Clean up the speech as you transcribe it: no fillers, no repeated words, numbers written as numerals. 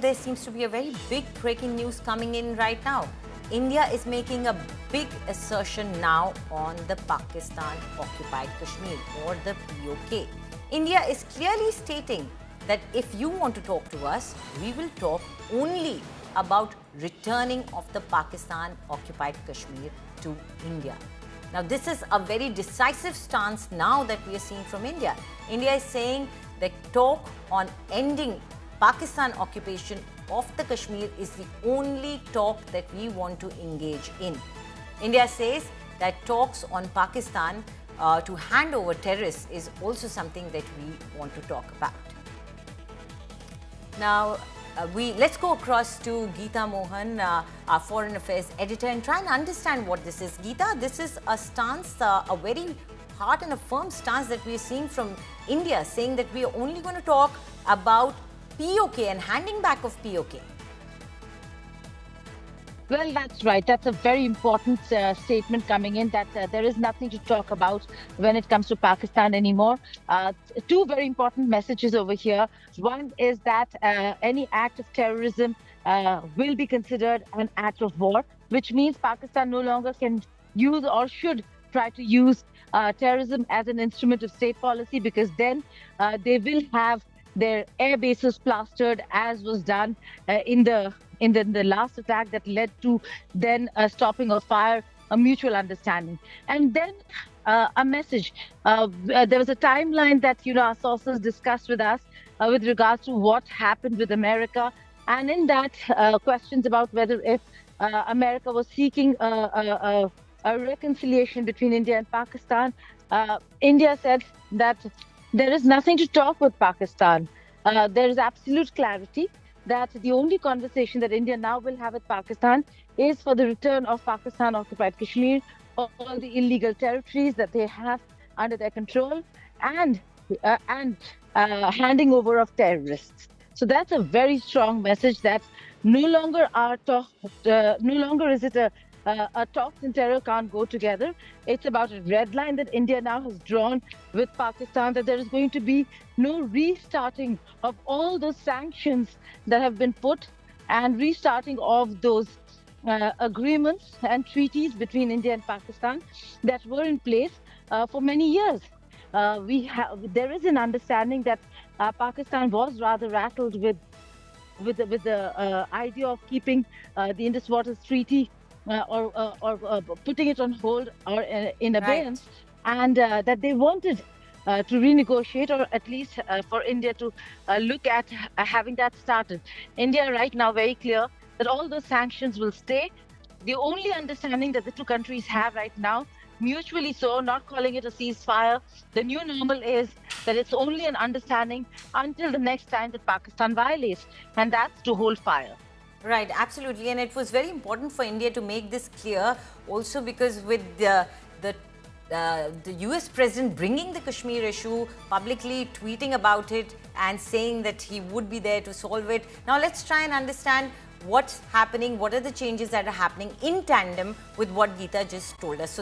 there seems to be a very big breaking news coming in right now. India is making a big assertion now on the Pakistan Occupied Kashmir, or the POK. India is clearly stating that if you want to talk to us, we will talk only about returning of the Pakistan Occupied Kashmir to India. Now, this is a very decisive stance now that we are seeing from India. India is saying that talk on ending Pakistan occupation of the Kashmir is the only talk that we want to engage in. India says that talks on Pakistan to hand over terrorists is also something that we want to talk about. Now, let's go across to Geeta Mohan, our Foreign Affairs editor, and try and understand what this is. Geeta, this is a stance, a very hard and a firm stance that we are seeing from India, saying that we are only going to talk about POK and handing back of POK. Well, that's right. That's a very important statement coming in, that there is nothing to talk about when it comes to Pakistan anymore. Two very important messages over here. One is that any act of terrorism will be considered an act of war, which means Pakistan no longer can use or should try to use terrorism as an instrument of state policy, because then they will have their air bases plastered, as was done in the last attack that led to then a stopping of fire, a mutual understanding. And then a message. There was a timeline that our sources discussed with us with regards to what happened with America, and in that questions about whether if America was seeking a reconciliation between India and Pakistan. India said that there is nothing to talk with Pakistan. There is absolute clarity that the only conversation that India now will have with Pakistan is for the return of Pakistan Occupied Kashmir, all the illegal territories that they have under their control, and handing over of terrorists. So that's a very strong message that no longer is it a talks and terror can't go together. It's about a red line that India now has drawn with Pakistan, that there is going to be no restarting of all those sanctions that have been put, and restarting of those agreements and treaties between India and Pakistan that were in place for many years. There is an understanding that Pakistan was rather rattled with the idea of keeping the Indus Waters Treaty or putting it on hold or in abeyance, and that they wanted to renegotiate, or at least for India to look at having that started. India right now very clear that all those sanctions will stay. The only understanding that the two countries have right now, mutually so, not calling it a ceasefire. The new normal is that it's only an understanding until the next time that Pakistan violates, and that's to hold fire. Right, absolutely. And it was very important for India to make this clear also, because with the US president bringing the Kashmir issue, publicly tweeting about it and saying that he would be there to solve it. Now let's try and understand what's happening, what are the changes that are happening in tandem with what Geeta just told us. So